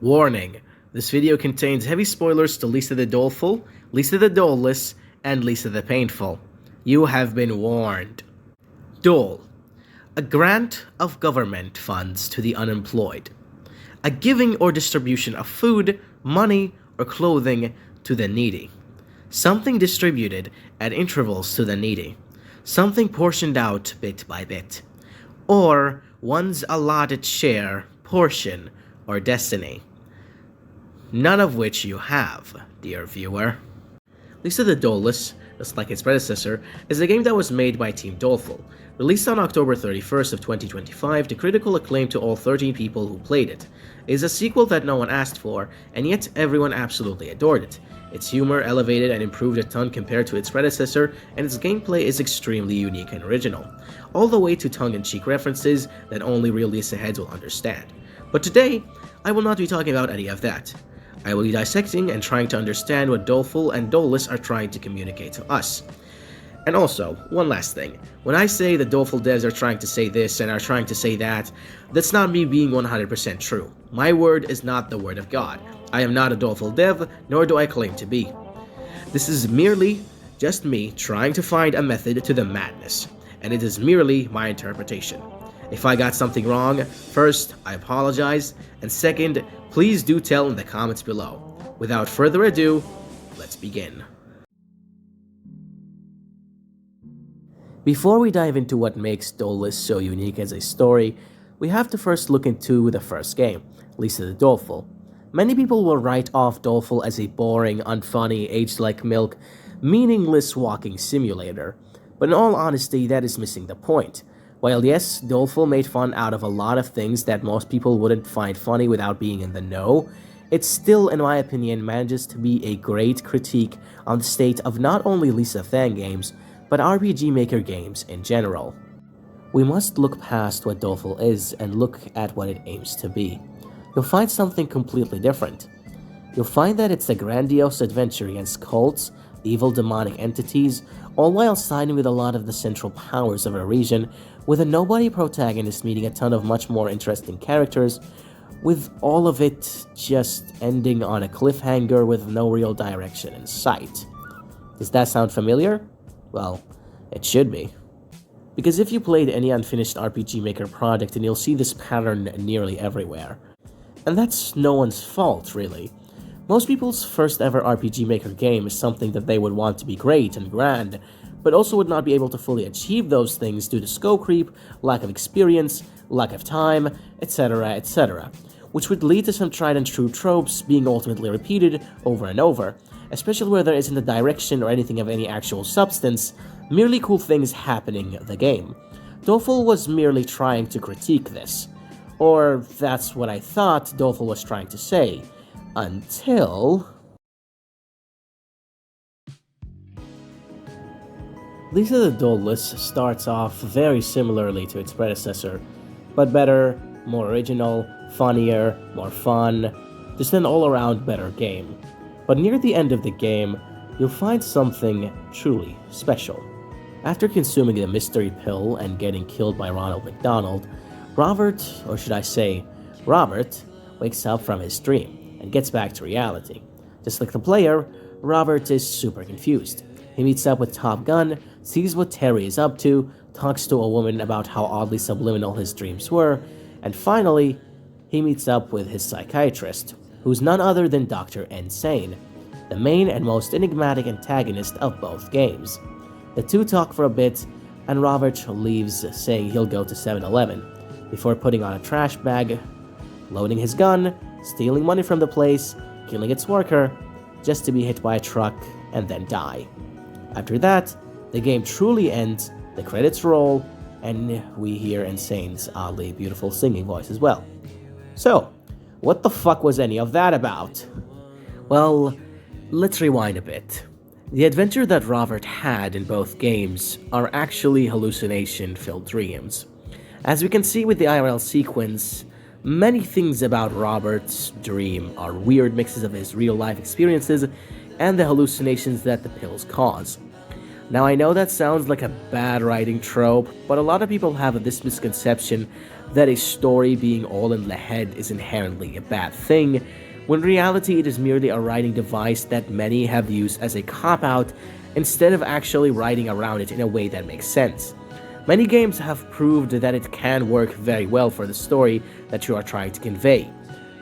Warning: this video contains heavy spoilers to Lisa the Doleful, Lisa the Doleless, and Lisa the Painful. You have been warned. Dole: a grant of government funds to the unemployed. A giving or distribution of food, money, or clothing to the needy. Something distributed at intervals to the needy. Something portioned out bit by bit. Or one's allotted share, portion, or destiny. None of which you have, dear viewer. Lisa the Doleless, just like its predecessor, is a game that was made by Team Doleful. Released on October 31st of 2025 to critical acclaim to all 13 people who played it. It is a sequel that no one asked for, and yet everyone absolutely adored it. Its humor elevated and improved a ton compared to its predecessor, and its gameplay is extremely unique and original, all the way to tongue-in-cheek references that only real Lisa heads will understand. But today, I will not be talking about any of that. I will be dissecting and trying to understand what Doleful and Doleless are trying to communicate to us. And also, one last thing. When I say the Doleful devs are trying to say this and are trying to say that, that's not me being 100% true. My word is not the word of God. I am not a Doleful dev, nor do I claim to be. This is merely just me trying to find a method to the madness, and it is merely my interpretation. If I got something wrong, first, I apologize, and second, please do tell in the comments below. Without further ado, let's begin. Before we dive into what makes Doleless so unique as a story, we have to first look into the first game, Lisa the Doleful. Many people will write off Doleful as a boring, unfunny, aged like milk, meaningless walking simulator, but in all honesty, that is missing the point. While yes, Doleful made fun out of a lot of things that most people wouldn't find funny without being in the know, it still, in my opinion, manages to be a great critique on the state of not only Lisa Fangames, but RPG Maker games in general. We must look past what Doleful is and look at what it aims to be. You'll find something completely different. You'll find that it's a grandiose adventure against cults, evil demonic entities, all while siding with a lot of the central powers of a region, with a nobody protagonist meeting a ton of much more interesting characters, with all of it just ending on a cliffhanger with no real direction in sight. Does that sound familiar? Well, it should be. Because if you played any unfinished RPG Maker project, then you'll see this pattern nearly everywhere. And that's no one's fault, really. Most people's first ever RPG Maker game is something that they would want to be great and grand, but also would not be able to fully achieve those things due to scope creep, lack of experience, lack of time, etc., etc., which would lead to some tried and true tropes being ultimately repeated over and over, especially where there isn't a direction or anything of any actual substance, merely cool things happening in the game. Doleful was merely trying to critique this. Or that's what I thought Doleful was trying to say. Until... Lisa the Doleless starts off very similarly to its predecessor, but better, more original, funnier, more fun, just an all-around better game. But near the end of the game, you'll find something truly special. After consuming the mystery pill and getting killed by Ronald McDonald, Robert, or should I say, Robert, wakes up from his dream and gets back to reality. Just like the player, Robert is super confused. He meets up with Top Gun, sees what Terry is up to, talks to a woman about how oddly subliminal his dreams were, and finally, he meets up with his psychiatrist, who's none other than Dr. Insane, the main and most enigmatic antagonist of both games. The two talk for a bit, and Robert leaves saying he'll go to 7-Eleven, before putting on a trash bag, loading his gun, stealing money from the place, killing its worker, just to be hit by a truck and then die. After that, the game truly ends, the credits roll, and we hear Insane's oddly beautiful singing voice as well. So, what the fuck was any of that about? Well, let's rewind a bit. The adventure that Robert had in both games are actually hallucination-filled dreams. As we can see with the IRL sequence, many things about Robert's dream are weird mixes of his real-life experiences and the hallucinations that the pills cause. Now I know that sounds like a bad writing trope, but a lot of people have this misconception that a story being all in the head is inherently a bad thing, when in reality it is merely a writing device that many have used as a cop-out instead of actually writing around it in a way that makes sense. Many games have proved that it can work very well for the story that you are trying to convey,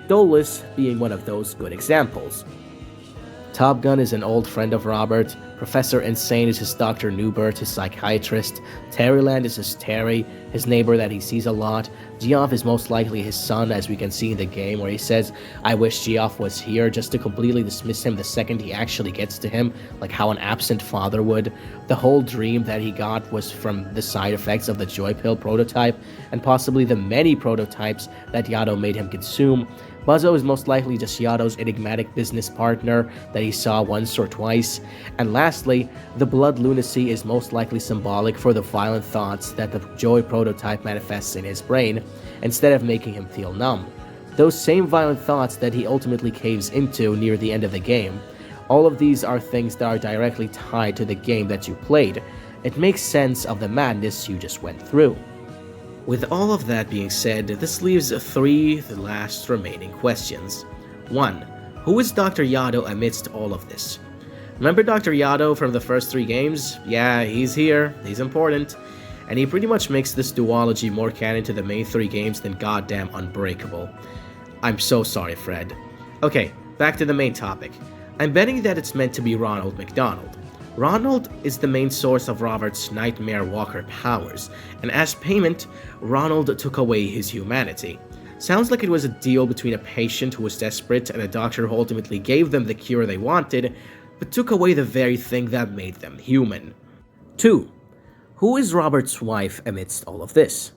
Dolus being one of those good examples. Top Gun is an old friend of Robert, Professor Insane is his Dr. Newbert, his psychiatrist, Terryland is his Terry, his neighbor that he sees a lot, Geoff is most likely his son, as we can see in the game where he says, "I wish Geoff was here," just to completely dismiss him the second he actually gets to him, like how an absent father would. The whole dream that he got was from the side effects of the Joy Pill prototype, and possibly the many prototypes that Yado made him consume. Buzzo is most likely just Yado's enigmatic business partner that he saw once or twice. And lastly, the blood lunacy is most likely symbolic for the violent thoughts that the Joy prototype manifests in his brain, instead of making him feel numb. Those same violent thoughts that he ultimately caves into near the end of the game. All of these are things that are directly tied to the game that you played. It makes sense of the madness you just went through. With all of that being said, this leaves the last remaining questions. 1. Who is Dr. Yado amidst all of this? Remember Dr. Yado from the first 3 games? Yeah, he's here, he's important, and he pretty much makes this duology more canon to the main 3 games than goddamn Unbreakable. I'm so sorry, Fred. Okay, back to the main topic. I'm betting that it's meant to be Ronald McDonald. Ronald is the main source of Robert's Nightmare Walker powers, and as payment, Ronald took away his humanity. Sounds like it was a deal between a patient who was desperate and a doctor who ultimately gave them the cure they wanted, but took away the very thing that made them human. 2. Who is Robert's wife amidst all of this?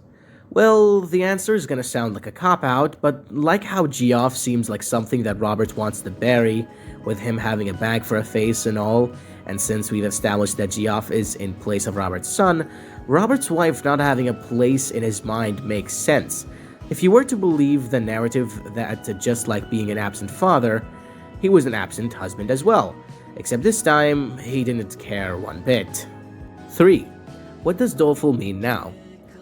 Well, the answer is gonna sound like a cop-out, but like how Geoff seems like something that Robert wants to bury, with him having a bag for a face and all, and since we've established that Geoff is in place of Robert's son, Robert's wife not having a place in his mind makes sense. If you were to believe the narrative that just like being an absent father, he was an absent husband as well, except this time, he didn't care one bit. 3. What does doleful mean now?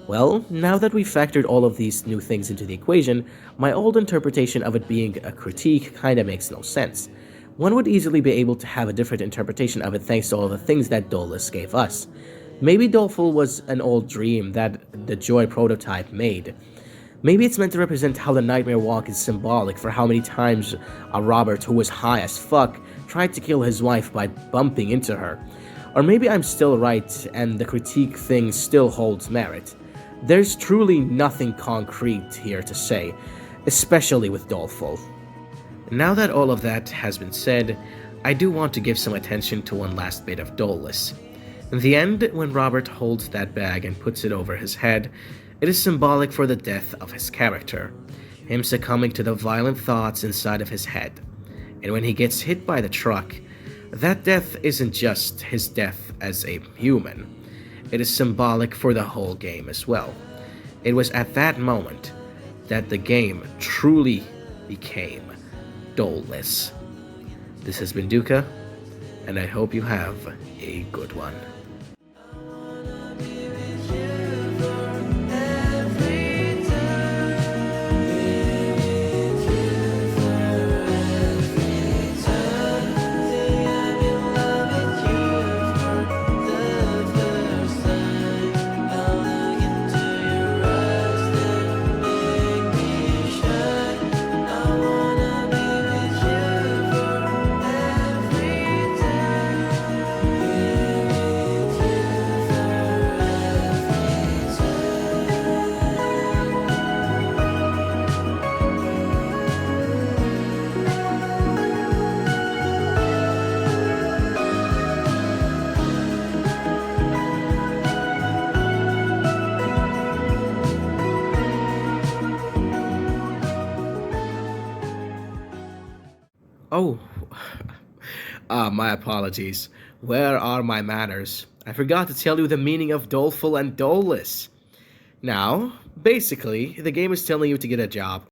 Well, now that we've factored all of these new things into the equation, my old interpretation of it being a critique kinda makes no sense. One would easily be able to have a different interpretation of it thanks to all the things that Dolus gave us. Maybe Doleful was an old dream that the Joy prototype made. Maybe it's meant to represent how the Nightmare Walk is symbolic for how many times a Robert who was high as fuck tried to kill his wife by bumping into her. Or maybe I'm still right and the critique thing still holds merit. There's truly nothing concrete here to say, especially with Doleful. Now that all of that has been said, I do want to give some attention to one last bit of Dolus. In the end, when Robert holds that bag and puts it over his head, it is symbolic for the death of his character, him succumbing to the violent thoughts inside of his head. And when he gets hit by the truck, that death isn't just his death as a human, it is symbolic for the whole game as well. It was at that moment that the game truly became Dolus. This has been Duca, and I hope you have a good one. Oh, my apologies. Where are my manners? I forgot to tell you the meaning of doleful and dolus. Now, basically, the game is telling you to get a job.